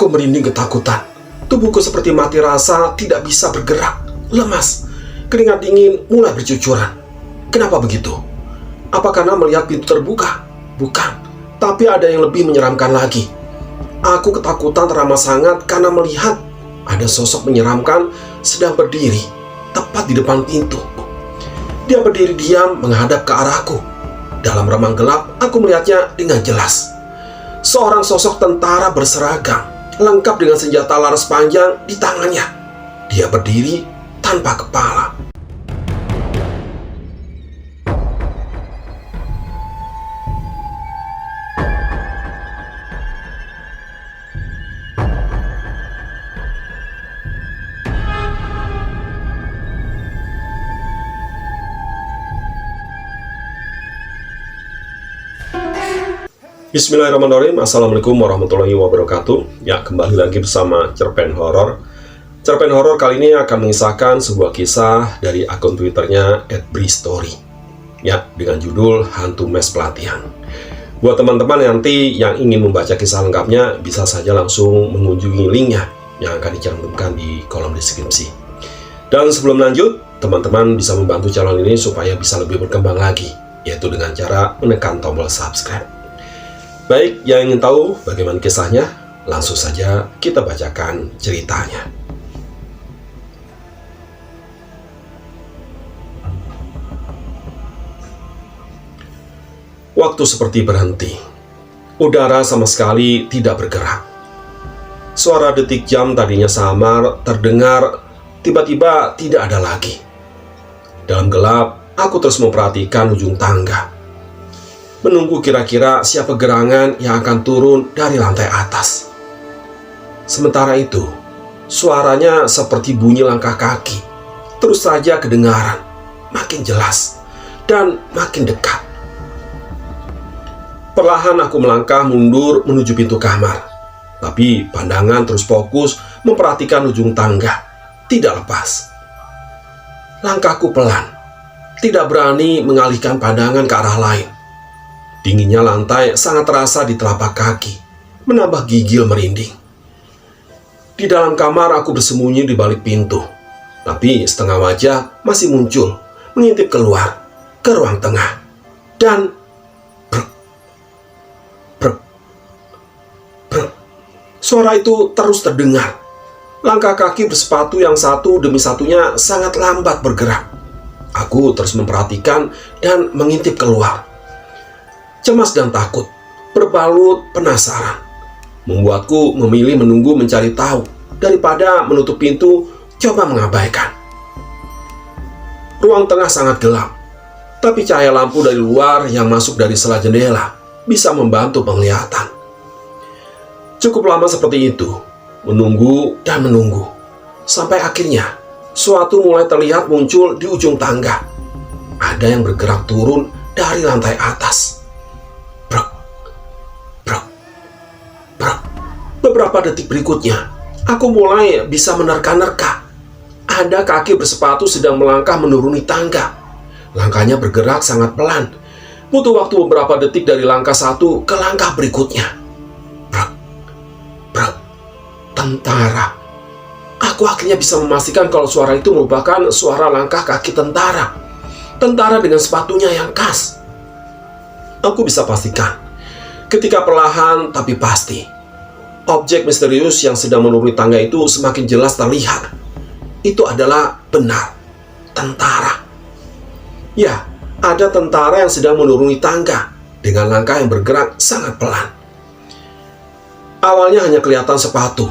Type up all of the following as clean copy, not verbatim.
Aku merinding ketakutan. Tubuhku seperti mati rasa, tidak bisa bergerak, lemas. Keringat dingin mulai bercucuran. Kenapa begitu? Apa karena melihat pintu terbuka? Bukan, tapi ada yang lebih menyeramkan lagi. Aku ketakutan teramat sangat karena melihat ada sosok menyeramkan sedang berdiri tepat di depan pintu. Dia berdiri diam menghadap ke arahku. Dalam remang gelap, aku melihatnya dengan jelas. Seorang sosok tentara berseragam, lengkap dengan senjata laras panjang di tangannya. Dia berdiri tanpa kepala. Bismillahirrahmanirrahim. Assalamualaikum warahmatullahi wabarakatuh. Ya, kembali lagi bersama Cerpen Horor. Cerpen Horor kali ini akan mengisahkan sebuah kisah dari akun Twitternya @bristory. Ya, dengan judul Hantu Mes Pelatihan. Buat teman-teman nanti yang ingin membaca kisah lengkapnya, bisa saja langsung mengunjungi linknya yang akan dicantumkan di kolom deskripsi. Dan sebelum lanjut, teman-teman bisa membantu channel ini supaya bisa lebih berkembang lagi, yaitu dengan cara menekan tombol subscribe. Baik, yang ingin tahu bagaimana kisahnya, langsung saja kita bacakan ceritanya. Waktu seperti berhenti. Udara sama sekali tidak bergerak. Suara detik jam tadinya samar, terdengar, tiba-tiba tidak ada lagi. Dalam gelap, aku terus memperhatikan ujung tangga. Menunggu kira-kira siapa gerangan yang akan turun dari lantai atas. Sementara itu, suaranya seperti bunyi langkah kaki. Terus saja kedengaran, makin jelas, dan makin dekat. Perlahan aku melangkah mundur menuju pintu kamar. Tapi pandangan terus fokus memperhatikan ujung tangga, tidak lepas. Langkahku pelan, tidak berani mengalihkan pandangan ke arah lain. Dinginnya lantai sangat terasa di telapak kaki, menambah gigil merinding. Di dalam kamar aku bersembunyi di balik pintu, tapi setengah wajah masih muncul, mengintip keluar, ke ruang tengah. Dan brek, brek, brek. Suara itu terus terdengar. Langkah kaki bersepatu yang satu demi satunya sangat lambat bergerak. Aku terus memperhatikan dan mengintip keluar. Cemas dan takut, berbalut penasaran, membuatku memilih menunggu mencari tahu daripada menutup pintu, coba mengabaikan. Ruang tengah sangat gelap, tapi cahaya lampu dari luar yang masuk dari sela jendela bisa membantu penglihatan. Cukup lama seperti itu, menunggu dan menunggu, sampai akhirnya suatu mulai terlihat muncul di ujung tangga. Ada yang bergerak turun dari lantai atas. Beberapa detik berikutnya, aku mulai bisa menerka-nerka. Ada kaki bersepatu sedang melangkah menuruni tangga. Langkahnya bergerak sangat pelan. Butuh waktu beberapa detik dari langkah satu ke langkah berikutnya. Brak, brak, tentara. Aku akhirnya bisa memastikan kalau suara itu merupakan suara langkah kaki tentara. Tentara dengan sepatunya yang khas. Aku bisa pastikan, ketika perlahan tapi pasti, objek misterius yang sedang menuruni tangga itu semakin jelas terlihat. Itu adalah benar tentara. Ya, ada tentara yang sedang menuruni tangga dengan langkah yang bergerak sangat pelan. Awalnya hanya kelihatan sepatu,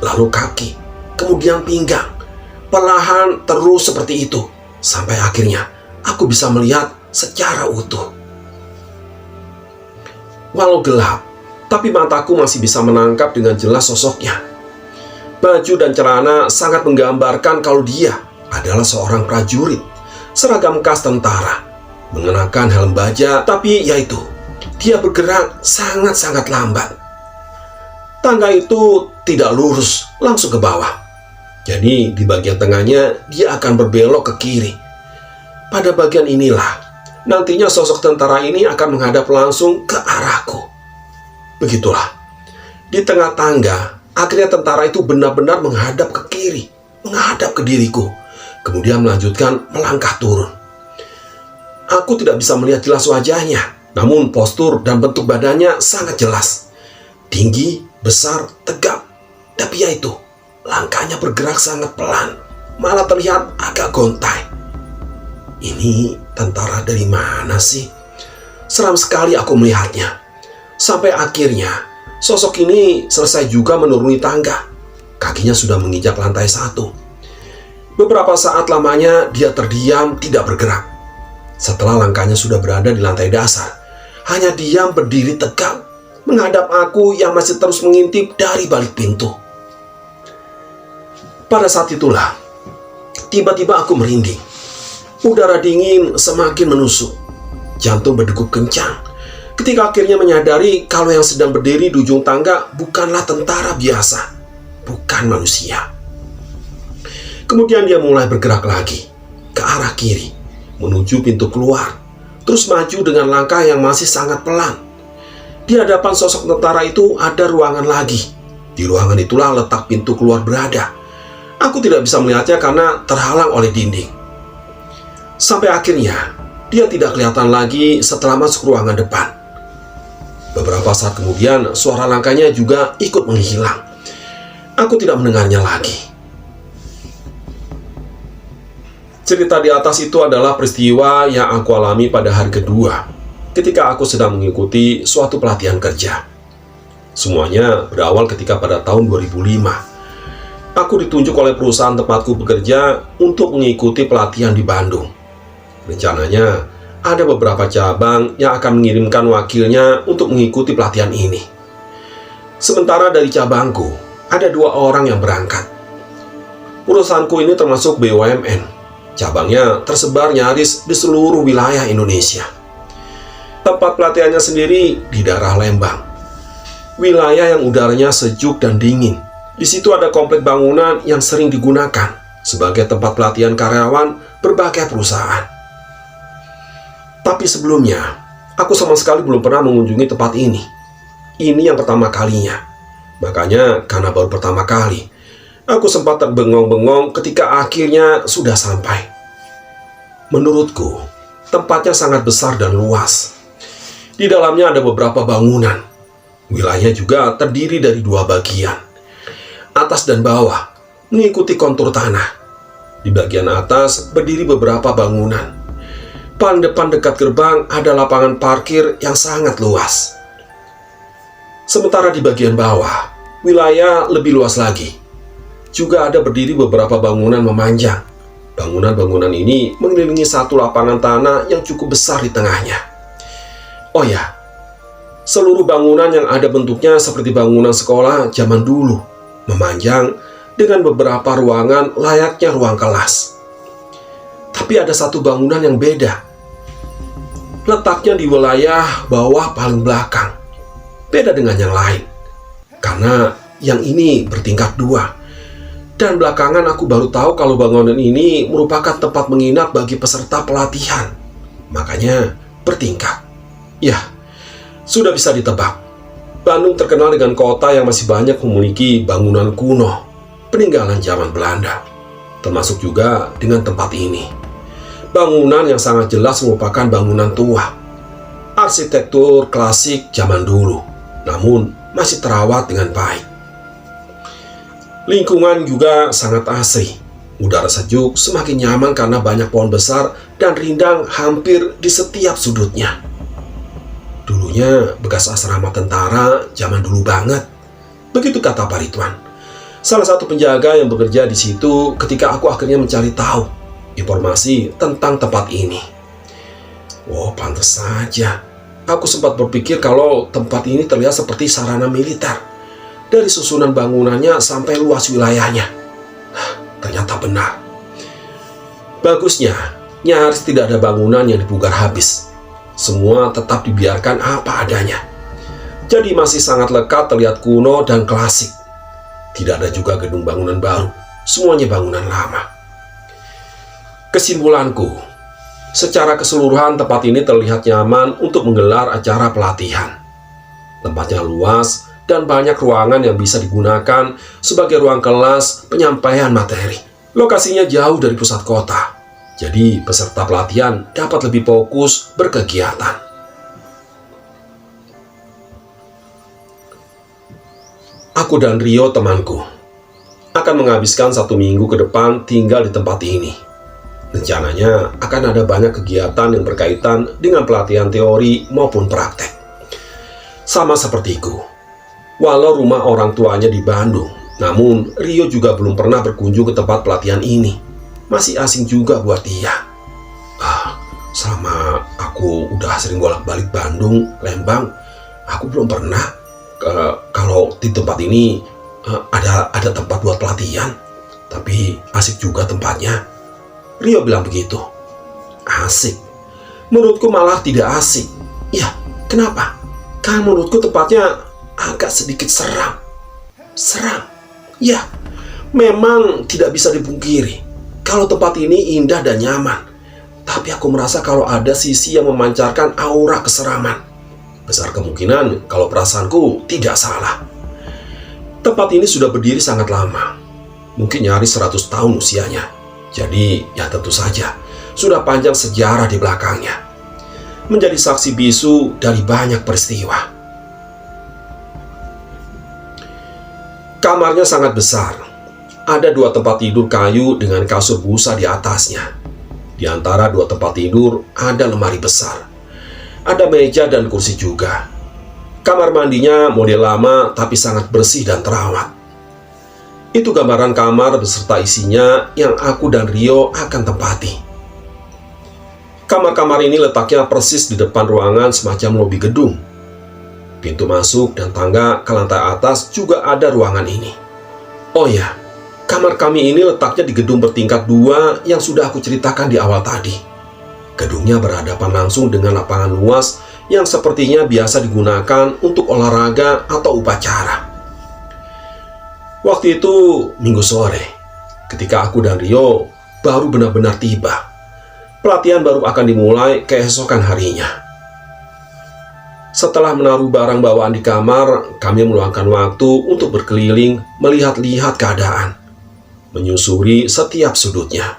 lalu kaki, kemudian pinggang. Perlahan terus seperti itu, sampai akhirnya aku bisa melihat secara utuh. Walau gelap, tapi mataku masih bisa menangkap dengan jelas sosoknya. Baju dan celana sangat menggambarkan kalau dia adalah seorang prajurit, seragam khas tentara, mengenakan helm baja, tapi yaitu, dia bergerak sangat-sangat lambat. Tangga itu tidak lurus, langsung ke bawah. Jadi di bagian tengahnya dia akan berbelok ke kiri. Pada bagian inilah, nantinya sosok tentara ini akan menghadap langsung ke arahku. Begitulah, di tengah tangga Akhirnya tentara itu benar-benar menghadap ke kiri, menghadap ke diriku, kemudian melanjutkan melangkah turun. Aku tidak bisa melihat jelas wajahnya, namun postur dan bentuk badannya sangat jelas. Tinggi, besar, tegap, tapi ya itu, langkahnya bergerak sangat pelan, malah terlihat agak gontai. Ini tentara dari mana sih? Seram sekali aku melihatnya. Sampai akhirnya sosok ini selesai juga menuruni tangga. Kakinya sudah menginjak lantai 1. Beberapa saat lamanya dia terdiam tidak bergerak. Setelah langkahnya sudah berada di lantai dasar, hanya diam berdiri tegak menghadap aku yang masih terus mengintip dari balik pintu. Pada saat itulah, tiba-tiba aku merinding. Udara dingin semakin menusuk. Jantung berdegup kencang ketika akhirnya menyadari kalau yang sedang berdiri di ujung tangga bukanlah tentara biasa, bukan manusia. Kemudian dia mulai bergerak lagi ke arah kiri, menuju pintu keluar, terus maju dengan langkah yang masih sangat pelan. Di hadapan sosok tentara itu ada ruangan lagi. Di ruangan itulah letak pintu keluar berada. Aku tidak bisa melihatnya karena terhalang oleh dinding. Sampai akhirnya dia tidak kelihatan lagi setelah masuk ruangan depan. Beberapa saat kemudian, suara langkahnya juga ikut menghilang. Aku tidak mendengarnya lagi. Cerita di atas itu adalah peristiwa yang aku alami pada hari kedua, ketika aku sedang mengikuti suatu pelatihan kerja. Semuanya berawal ketika pada tahun 2005. Aku ditunjuk oleh perusahaan tempatku bekerja untuk mengikuti pelatihan di Bandung. Rencananya, ada beberapa cabang yang akan mengirimkan wakilnya untuk mengikuti pelatihan ini. Sementara dari cabangku, ada 2 orang yang berangkat. Perusahaanku ini termasuk BUMN. Cabangnya tersebar nyaris di seluruh wilayah Indonesia. Tempat pelatihannya sendiri di daerah Lembang. Wilayah yang udaranya sejuk dan dingin. Di situ ada komplek bangunan yang sering digunakan sebagai tempat pelatihan karyawan berbagai perusahaan. Tapi sebelumnya, aku sama sekali belum pernah mengunjungi tempat ini. Ini yang pertama kalinya. Makanya, karena baru pertama kali, aku sempat terbengong-bengong ketika akhirnya sudah sampai. Menurutku, tempatnya sangat besar dan luas. Di dalamnya ada beberapa bangunan. Wilayahnya juga terdiri dari 2 bagian, atas dan bawah, mengikuti kontur tanah. Di bagian atas berdiri beberapa bangunan. Paling depan dekat gerbang ada lapangan parkir yang sangat luas. Sementara di bagian bawah, wilayah lebih luas lagi. Juga ada berdiri beberapa bangunan memanjang. Bangunan-bangunan ini mengelilingi satu lapangan tanah yang cukup besar di tengahnya. Oh ya, seluruh bangunan yang ada bentuknya seperti bangunan sekolah zaman dulu, memanjang dengan beberapa ruangan layaknya ruang kelas. Tapi ada satu bangunan yang beda. Letaknya di wilayah bawah paling belakang. Beda dengan yang lain. Karena yang ini bertingkat 2. Dan belakangan aku baru tahu kalau bangunan ini merupakan tempat menginap bagi peserta pelatihan. Makanya bertingkat. Ya, sudah bisa ditebak. Bandung terkenal dengan kota yang masih banyak memiliki bangunan kuno, peninggalan zaman Belanda. Termasuk juga dengan tempat ini. Bangunan yang sangat jelas merupakan bangunan tua. Arsitektur klasik zaman dulu, namun masih terawat dengan baik. Lingkungan juga sangat asri. Udara sejuk semakin nyaman karena banyak pohon besar dan rindang hampir di setiap sudutnya. Dulunya bekas asrama tentara zaman dulu banget. Begitu kata Pak Ridwan, salah satu penjaga yang bekerja di situ ketika aku akhirnya mencari tahu informasi tentang tempat ini. Oh, pantas saja. Aku sempat berpikir kalau tempat ini terlihat seperti sarana militer. Dari susunan bangunannya sampai luas wilayahnya. Ternyata benar. Bagusnya, nyaris tidak ada bangunan yang dipugar habis. Semua tetap dibiarkan apa adanya. Jadi masih sangat lekat terlihat kuno dan klasik. Tidak ada juga gedung bangunan baru. Semuanya bangunan lama. Kesimpulanku, secara keseluruhan tempat ini terlihat nyaman untuk menggelar acara pelatihan. Tempatnya luas dan banyak ruangan yang bisa digunakan sebagai ruang kelas penyampaian materi. Lokasinya jauh dari pusat kota, jadi peserta pelatihan dapat lebih fokus berkegiatan. Aku dan Rio, temanku, akan menghabiskan 1 minggu ke depan tinggal di tempat ini. Rencananya akan ada banyak kegiatan yang berkaitan dengan pelatihan teori maupun praktek. Sama sepertiku, walau rumah orang tuanya di Bandung, namun Rio juga belum pernah berkunjung ke tempat pelatihan ini. Masih asing juga buat dia. Selama aku udah sering bolak-balik Bandung, Lembang, aku belum pernah kalau di tempat ini ada tempat buat pelatihan. Tapi asik juga tempatnya. Rio bilang begitu. Asik? Menurutku malah tidak asik. Ya, kenapa? Kan menurutku tempatnya agak sedikit seram. Seram? Ya, memang tidak bisa dipungkiri kalau tempat ini indah dan nyaman. Tapi aku merasa kalau ada sisi yang memancarkan aura keseraman. Besar kemungkinan kalau perasaanku tidak salah. Tempat ini sudah berdiri sangat lama. Mungkin nyaris 100 tahun usianya. Jadi, ya tentu saja, sudah panjang sejarah di belakangnya. Menjadi saksi bisu dari banyak peristiwa. Kamarnya sangat besar. Ada 2 tempat tidur kayu dengan kasur busa di atasnya. Di antara 2 tempat tidur ada lemari besar. Ada meja dan kursi juga. Kamar mandinya model lama tapi sangat bersih dan terawat. Itu gambaran kamar beserta isinya yang aku dan Rio akan tempati. Kamar-kamar ini letaknya persis di depan ruangan semacam lobi gedung. Pintu masuk dan tangga ke lantai atas juga ada ruangan ini. Oh ya, kamar kami ini letaknya di gedung bertingkat 2 yang sudah aku ceritakan di awal tadi. Gedungnya berhadapan langsung dengan lapangan luas yang sepertinya biasa digunakan untuk olahraga atau upacara. Waktu itu Minggu sore, ketika aku dan Rio baru benar-benar tiba. Pelatihan baru akan dimulai keesokan harinya. Setelah menaruh barang bawaan di kamar, kami meluangkan waktu untuk berkeliling melihat-lihat keadaan, menyusuri setiap sudutnya,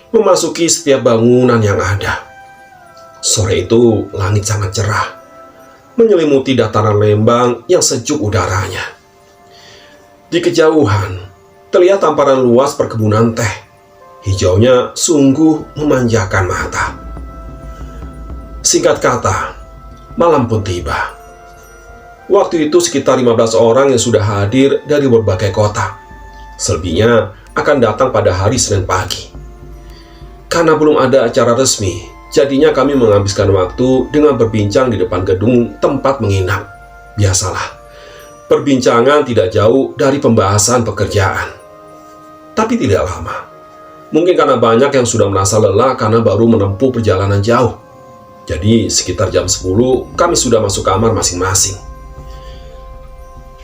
memasuki setiap bangunan yang ada. Sore itu langit sangat cerah, menyelimuti dataran Lembang yang sejuk udaranya. Di kejauhan, terlihat hamparan luas perkebunan teh. Hijaunya sungguh memanjakan mata. Singkat kata, malam pun tiba. Waktu itu sekitar 15 orang yang sudah hadir dari berbagai kota. Selebihnya akan datang pada hari Senin pagi. Karena belum ada acara resmi, jadinya kami menghabiskan waktu dengan berbincang di depan gedung tempat menginap. Biasalah, perbincangan tidak jauh dari pembahasan pekerjaan. Tapi tidak lama. Mungkin karena banyak yang sudah merasa lelah karena baru menempuh perjalanan jauh. Jadi sekitar jam 10 kami sudah masuk kamar masing-masing.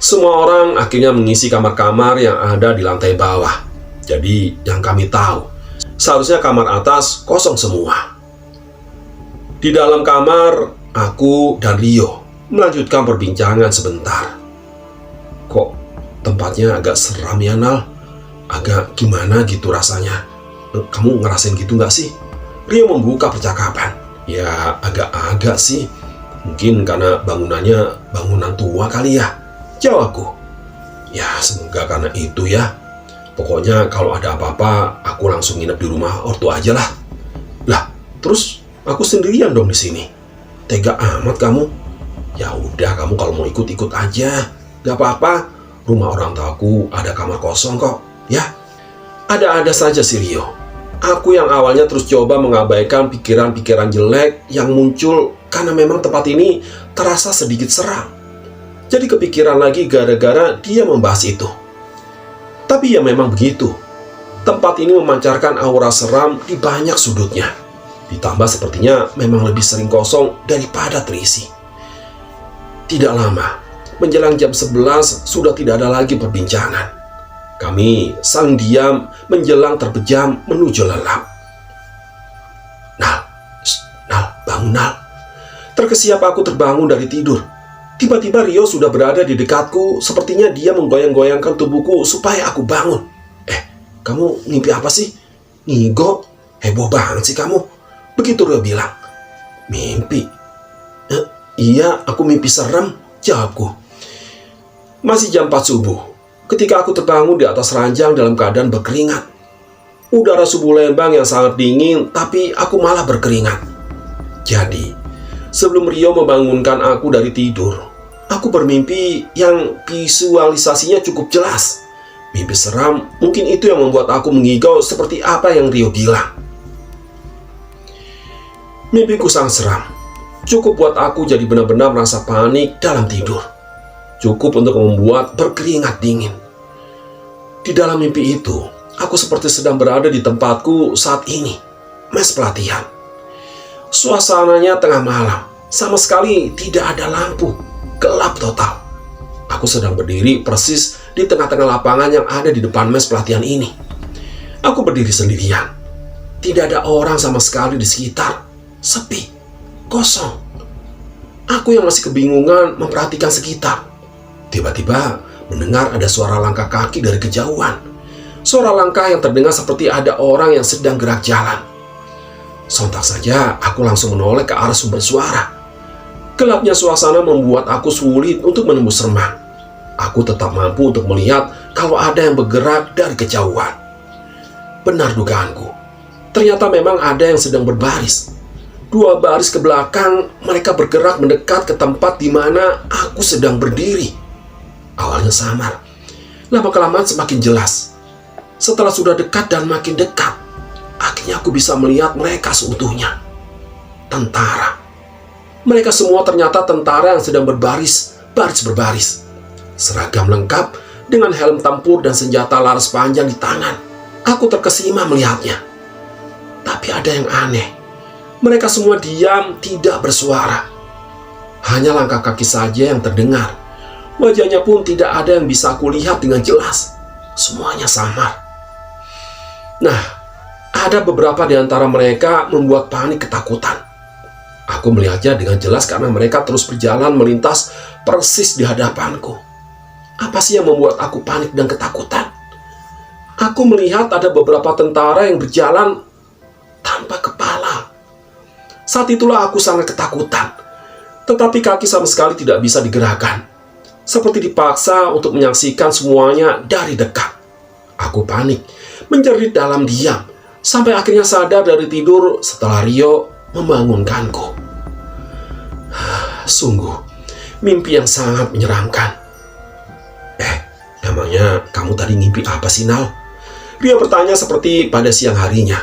Semua orang akhirnya mengisi kamar-kamar yang ada di lantai bawah. Jadi yang kami tahu, seharusnya kamar atas kosong semua. Di dalam kamar, aku dan Rio melanjutkan perbincangan sebentar. Kok tempatnya agak seram ya, Nal? Agak gimana gitu rasanya. Kamu ngerasain gitu nggak sih? Rio membuka percakapan. Ya agak-agak sih. Mungkin karena bangunannya bangunan tua kali ya, jawabku. Ya semoga karena itu ya. Pokoknya kalau ada apa-apa, aku langsung nginep di rumah ortu aja lah. Lah, terus aku sendirian dong di sini. Tega amat kamu. Ya udah, kamu kalau mau ikut-ikut aja. Gak apa-apa. Rumah orang tuaku ada kamar kosong kok. Ya, ada-ada saja si Rio. Aku yang awalnya terus coba mengabaikan pikiran-pikiran jelek yang muncul karena memang tempat ini terasa sedikit seram. Jadi kepikiran lagi gara-gara dia membahas itu. Tapi ya memang begitu. Tempat ini memancarkan aura seram di banyak sudutnya. Ditambah sepertinya memang lebih sering kosong daripada terisi. Tidak lama, menjelang jam 11 sudah tidak ada lagi perbincangan. Kami saling diam menjelang terpejam menuju lelap. Nal, bangun Nal. Terkesiap aku terbangun dari tidur. Tiba-tiba Rio sudah berada di dekatku, sepertinya dia menggoyang-goyangkan tubuhku supaya aku bangun. Kamu mimpi apa sih? Ngigo? Heboh banget sih kamu. Begitu Rio bilang. Mimpi? Iya, aku mimpi serem, jawabku. Masih jam 4 subuh, ketika aku terbangun di atas ranjang dalam keadaan berkeringat. Udara subuh Lembang yang sangat dingin, tapi aku malah berkeringat. Jadi, sebelum Rio membangunkan aku dari tidur, aku bermimpi yang visualisasinya cukup jelas. Mimpi seram, mungkin itu yang membuat aku mengigau seperti apa yang Rio bilang. Mimpiku sangat seram. Cukup buat aku jadi benar-benar merasa panik dalam tidur. Cukup untuk membuat berkeringat dingin. Di dalam mimpi itu, aku seperti sedang berada di tempatku saat ini, mes pelatihan. Suasananya tengah malam, sama sekali tidak ada lampu, gelap total. Aku sedang berdiri persis di tengah-tengah lapangan yang ada di depan mes pelatihan ini. Aku berdiri sendirian. Tidak ada orang sama sekali di sekitar. Sepi, kosong. Aku yang masih kebingungan memperhatikan sekitar. Tiba-tiba mendengar ada suara langkah kaki dari kejauhan. Suara langkah yang terdengar seperti ada orang yang sedang gerak jalan. Sontak saja aku langsung menoleh ke arah sumber suara. Gelapnya suasana membuat aku sulit untuk menembus remang. Aku tetap mampu untuk melihat kalau ada yang bergerak dari kejauhan. Benar dugaanku. Ternyata memang ada yang sedang berbaris. 2 baris ke belakang, mereka bergerak mendekat ke tempat di mana aku sedang berdiri. Awalnya samar. Lama-kelamaan semakin jelas. Setelah sudah dekat dan makin dekat, akhirnya aku bisa melihat mereka seutuhnya. Tentara. Mereka semua ternyata tentara yang sedang berbaris, baris berbaris. Seragam lengkap dengan helm tempur dan senjata laras panjang di tangan. Aku terkesima melihatnya. Tapi ada yang aneh. Mereka semua diam, tidak bersuara. Hanya langkah kaki saja yang terdengar. Wajahnya pun tidak ada yang bisa aku lihat dengan jelas. Semuanya samar. Nah, ada beberapa di antara mereka membuat panik ketakutan. Aku melihatnya dengan jelas karena mereka terus berjalan melintas persis di hadapanku. Apa sih yang membuat aku panik dan ketakutan? Aku melihat ada beberapa tentara yang berjalan tanpa kepala. Saat itulah aku sangat ketakutan. Tetapi kaki sama sekali tidak bisa digerakkan. Seperti dipaksa untuk menyaksikan semuanya dari dekat. Aku panik, menjerit dalam diam, sampai akhirnya sadar dari tidur setelah Rio membangunkanku. Sungguh, mimpi yang sangat menyeramkan. Emangnya kamu tadi mimpi apa sih, Nal? Rio bertanya seperti pada siang harinya,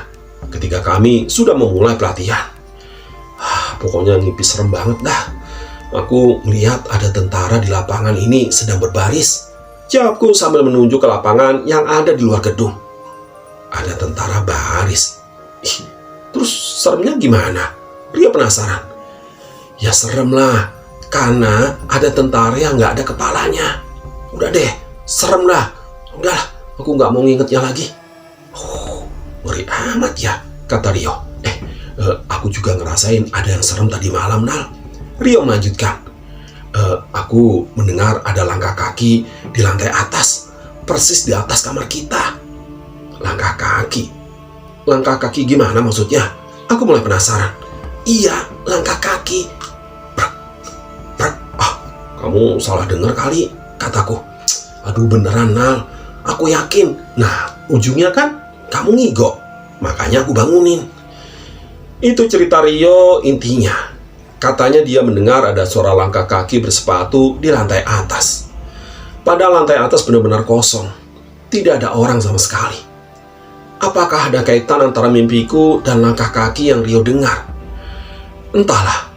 ketika kami sudah memulai pelatihan. Pokoknya mimpi serem banget dah. Aku melihat ada tentara di lapangan ini sedang berbaris. Jawabku sambil menunjuk ke lapangan yang ada di luar gedung. Ada tentara baris. Terus seremnya gimana? Rio penasaran. Ya serem lah, karena ada tentara yang gak ada kepalanya. Udah deh, serem lah. Udahlah, aku gak mau ngingetnya lagi. Ngeri amat ya, kata Rio. Aku juga ngerasain ada yang serem tadi malam, Nal. Rio melanjutkan. Aku mendengar ada langkah kaki di lantai atas, persis di atas kamar kita. Langkah kaki? Langkah kaki gimana maksudnya? Aku mulai penasaran. Iya, langkah kaki. Kamu salah dengar kali, kataku. Aduh beneran, Nal. Aku yakin. Nah, ujungnya kan kamu ngigo. Makanya aku bangunin. Itu cerita Rio intinya. Katanya dia mendengar ada suara langkah kaki bersepatu di lantai atas. Padahal lantai atas benar-benar kosong. Tidak ada orang sama sekali. Apakah ada kaitan antara mimpiku dan langkah kaki yang Rio dengar? Entahlah.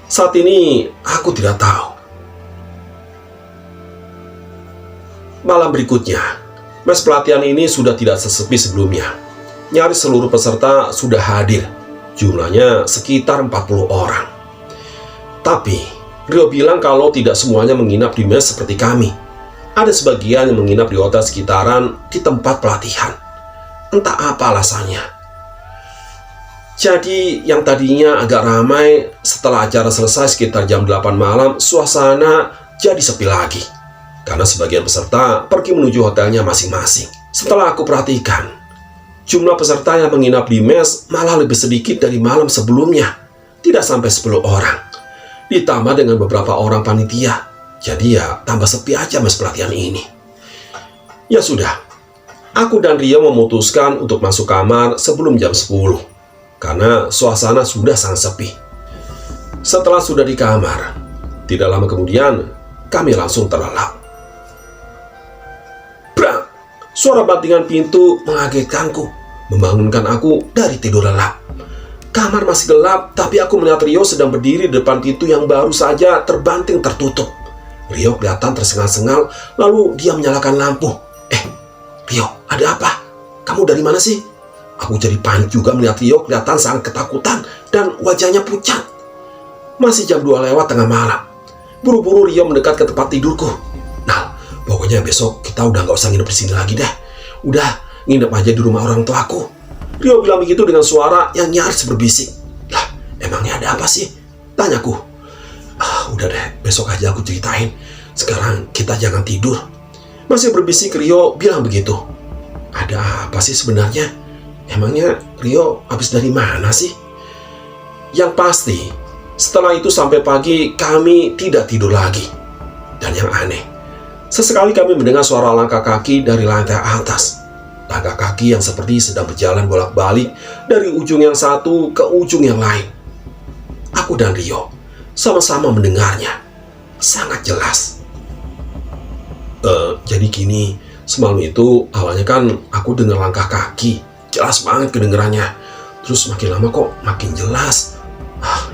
Saat ini aku tidak tahu. Malam berikutnya, mes pelatihan ini sudah tidak sesepi sebelumnya. Nyaris seluruh peserta sudah hadir. Jumlahnya sekitar 40 orang. Tapi, Rio bilang kalau tidak semuanya menginap di mes seperti kami. Ada sebagian yang menginap di hotel sekitaran di tempat pelatihan. Entah apa alasannya. Jadi yang tadinya agak ramai setelah acara selesai sekitar jam 8 malam, suasana jadi sepi lagi. Karena sebagian peserta pergi menuju hotelnya masing-masing. Setelah aku perhatikan, jumlah peserta yang menginap di mes malah lebih sedikit dari malam sebelumnya. Tidak sampai 10 orang. Ditambah dengan beberapa orang panitia. Jadi ya tambah sepi aja mes pelatihan ini. Ya sudah, aku dan Rio memutuskan untuk masuk kamar sebelum jam 10. Karena suasana sudah sangat sepi. Setelah sudah di kamar, tidak lama kemudian kami langsung terlelap. Brak! Suara bantingan pintu mengagetkanku, membangunkan aku dari tidur lelap. Kamar masih gelap, tapi aku melihat Rio sedang berdiri di depan pintu yang baru saja terbanting tertutup. Rio kelihatan tersengal-sengal, lalu dia menyalakan lampu. Rio, ada apa? Kamu dari mana sih? Aku jadi panik juga melihat Rio kelihatan sangat ketakutan dan wajahnya pucat. Masih jam 2 lewat tengah malam. Buru-buru Rio mendekat ke tempat tidurku. Nah, pokoknya besok kita udah gak usah nginep di sini lagi deh. Udah, nginep aja di rumah orang tuaku. Rio bilang begitu dengan suara yang nyaris berbisik. Lah, emangnya ada apa sih? Tanyaku. Udah deh, besok aja aku ceritain. Sekarang kita jangan tidur. Masih berbisik Rio bilang begitu. Ada apa sih sebenarnya? Emangnya Rio habis dari mana sih? Yang pasti, setelah itu sampai pagi kami tidak tidur lagi. Dan yang aneh, sesekali kami mendengar suara langkah kaki dari lantai atas. Langkah kaki yang seperti sedang berjalan bolak-balik dari ujung yang satu ke ujung yang lain. Aku dan Rio sama-sama mendengarnya. Sangat jelas. Jadi gini, semalam itu awalnya kan aku dengar langkah kaki. Jelas banget kedengerannya. Terus makin lama kok makin jelas.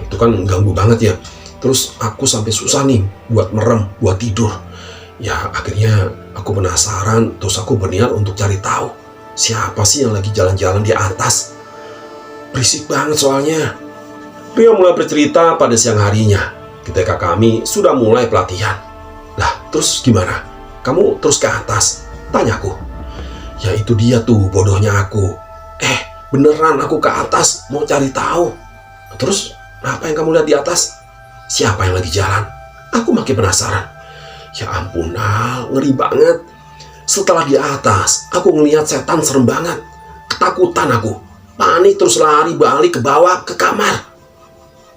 Itu kan ganggu banget ya. Terus aku sampai susah nih buat merem, buat tidur. Ya akhirnya aku penasaran. Terus aku berniat untuk cari tahu siapa sih yang lagi jalan-jalan di atas. Berisik banget soalnya. Rio mulai bercerita pada siang harinya ketika kami sudah mulai pelatihan. Lah terus gimana? Kamu terus ke atas? Tanyaku. Ya itu dia tuh bodohnya aku. Beneran aku ke atas mau cari tahu. Terus apa yang kamu lihat di atas? Siapa yang lagi jalan? Aku makin penasaran. Ya ampun Al, ngeri banget. Setelah di atas, aku ngelihat setan serem banget. Ketakutan aku. Panik terus lari balik ke bawah ke kamar.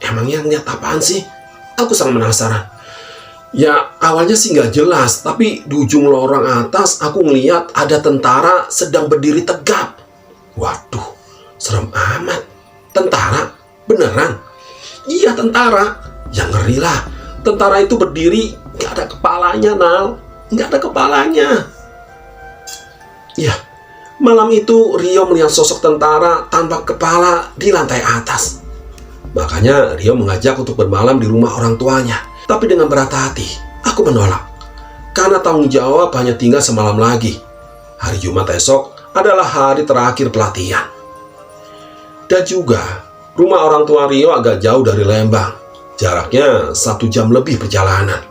Emangnya ngeliat apaan sih? Aku sangat penasaran. Ya awalnya sih nggak jelas, tapi di ujung lorong atas aku ngeliat ada tentara sedang berdiri tegap. Waduh, serem amat. Tentara? Beneran? Iya tentara. Ya ngeri lah. Tentara itu berdiri nggak ada kepalanya, Nal. Nggak ada kepalanya. Ya, malam itu Rio melihat sosok tentara tanpa kepala di lantai atas. Makanya Rio mengajak untuk bermalam di rumah orang tuanya. Tapi dengan berat hati, aku menolak. Karena tanggung jawab hanya tinggal semalam lagi. Hari Jumat esok adalah hari terakhir pelatihan. Dan juga, rumah orang tua Rio agak jauh dari Lembang. Jaraknya 1 jam lebih perjalanan.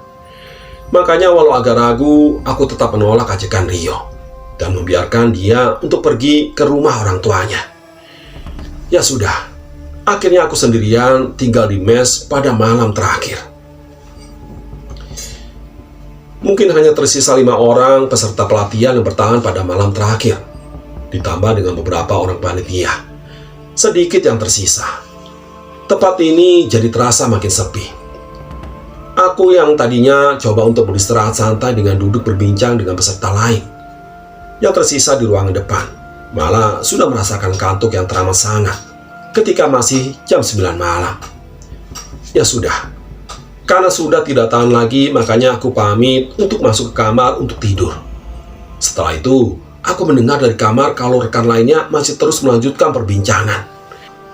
Makanya walau agak ragu, aku tetap menolak ajakan Rio. Dan membiarkan dia untuk pergi ke rumah orang tuanya. Ya sudah, akhirnya aku sendirian tinggal di mes pada malam terakhir. Mungkin hanya tersisa 5 orang peserta pelatihan yang bertahan pada malam terakhir. Ditambah dengan beberapa orang panitia. Sedikit yang tersisa. Tempat ini jadi terasa makin sepi. Aku yang tadinya coba untuk beristirahat santai dengan duduk berbincang dengan peserta lain. Yang tersisa di ruangan depan. Malah sudah merasakan kantuk yang teramat sangat. Ketika masih jam 9 malam. Ya sudah. Karena sudah tidak tahan lagi, makanya aku pamit untuk masuk ke kamar untuk tidur. Setelah itu, aku mendengar dari kamar kalau rekan lainnya masih terus melanjutkan perbincangan.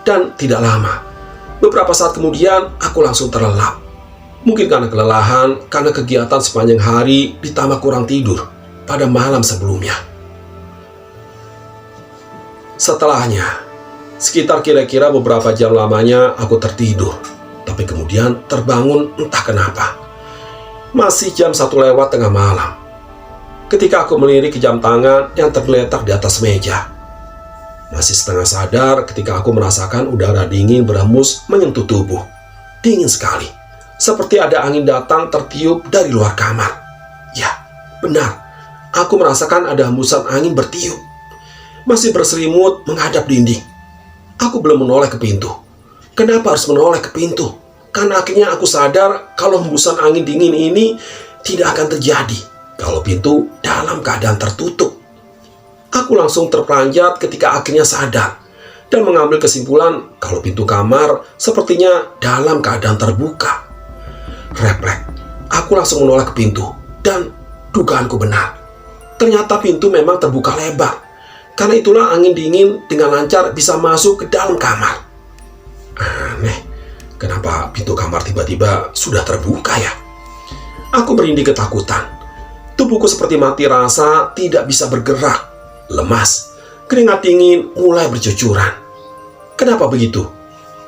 Dan tidak lama, beberapa saat kemudian aku langsung terlelap. Mungkin karena kelelahan, karena kegiatan sepanjang hari ditambah kurang tidur pada malam sebelumnya. Setelahnya, sekitar kira-kira beberapa jam lamanya aku tertidur. Tapi kemudian terbangun entah kenapa. Masih jam 1 lewat tengah malam. Ketika aku melirik ke jam tangan yang tergeletak di atas meja. Masih setengah sadar ketika aku merasakan udara dingin berhembus menyentuh tubuh. Dingin sekali, seperti ada angin datang tertiup dari luar kamar. Ya, benar, aku merasakan ada hembusan angin bertiup. Masih berselimut menghadap dinding. Aku belum menoleh ke pintu. Kenapa harus menoleh ke pintu? Karena akhirnya aku sadar kalau hembusan angin dingin ini tidak akan terjadi kalau pintu dalam keadaan tertutup. Aku langsung terperanjat ketika akhirnya sadar dan mengambil kesimpulan kalau pintu kamar sepertinya dalam keadaan terbuka. Refleks, aku langsung menoleh ke pintu dan dugaanku benar. Ternyata pintu memang terbuka lebar. Karena itulah angin dingin dengan lancar bisa masuk ke dalam kamar. Aneh, kenapa pintu kamar tiba-tiba sudah terbuka ya? Aku merinding ketakutan. Tubuhku seperti mati rasa, tidak bisa bergerak. Lemas, keringat dingin mulai bercucuran. Kenapa begitu?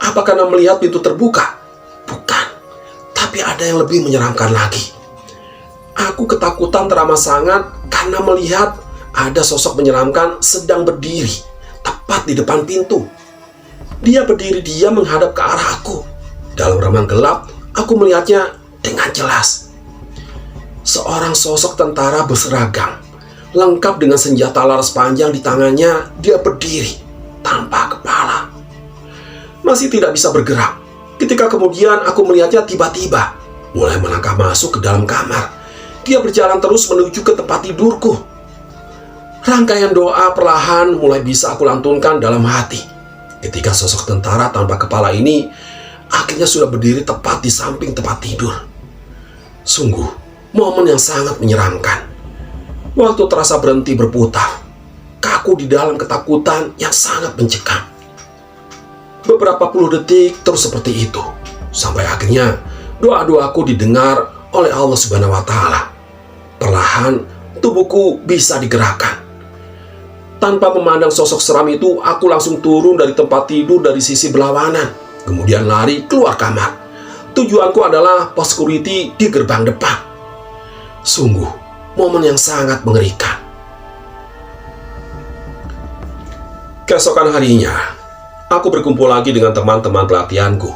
Apa karena melihat pintu terbuka? Bukan, tapi ada yang lebih menyeramkan lagi. Aku ketakutan teramat sangat karena melihat ada sosok menyeramkan sedang berdiri tepat di depan pintu. Dia berdiri diam menghadap ke arah aku. Dalam remang gelap, aku melihatnya dengan jelas. Seorang sosok tentara berseragam, lengkap dengan senjata laras panjang di tangannya. Dia berdiri tanpa kepala, masih tidak bisa bergerak. Ketika kemudian aku melihatnya tiba-tiba mulai melangkah masuk ke dalam kamar. Dia berjalan terus menuju ke tempat tidurku. Rangkaian doa perlahan mulai bisa aku lantunkan dalam hati ketika sosok tentara tanpa kepala ini akhirnya sudah berdiri tepat di samping tempat tidur. Sungguh momen yang sangat menyeramkan. Waktu terasa berhenti berputar, kaku di dalam ketakutan yang sangat mencekam. Beberapa puluh detik terus seperti itu, sampai akhirnya doa-doaku didengar oleh Allah Subhanahu wa Ta'ala. Perlahan tubuhku bisa digerakkan. Tanpa memandang sosok seram itu, aku langsung turun dari tempat tidur dari sisi berlawanan, kemudian lari keluar kamar. Tujuanku adalah pos security di gerbang depan. Sungguh momen yang sangat mengerikan. Keesokan harinya, aku berkumpul lagi dengan teman-teman pelatihanku.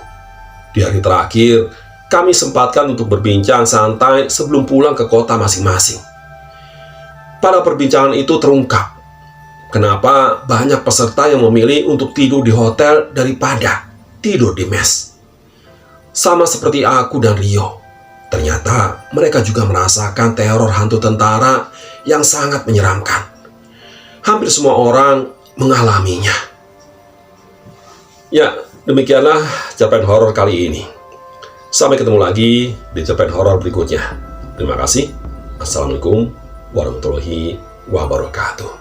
Di hari terakhir, kami sempatkan untuk berbincang santai sebelum pulang ke kota masing-masing. Pada perbincangan itu terungkap kenapa banyak peserta yang memilih untuk tidur di hotel daripada tidur di mes. Sama seperti aku dan Rio, ternyata mereka juga merasakan teror hantu tentara yang sangat menyeramkan. Hampir semua orang mengalaminya. Ya, demikianlah cerpen horor kali ini. Sampai ketemu lagi di cerpen horor berikutnya. Terima kasih. Assalamualaikum warahmatullahi wabarakatuh.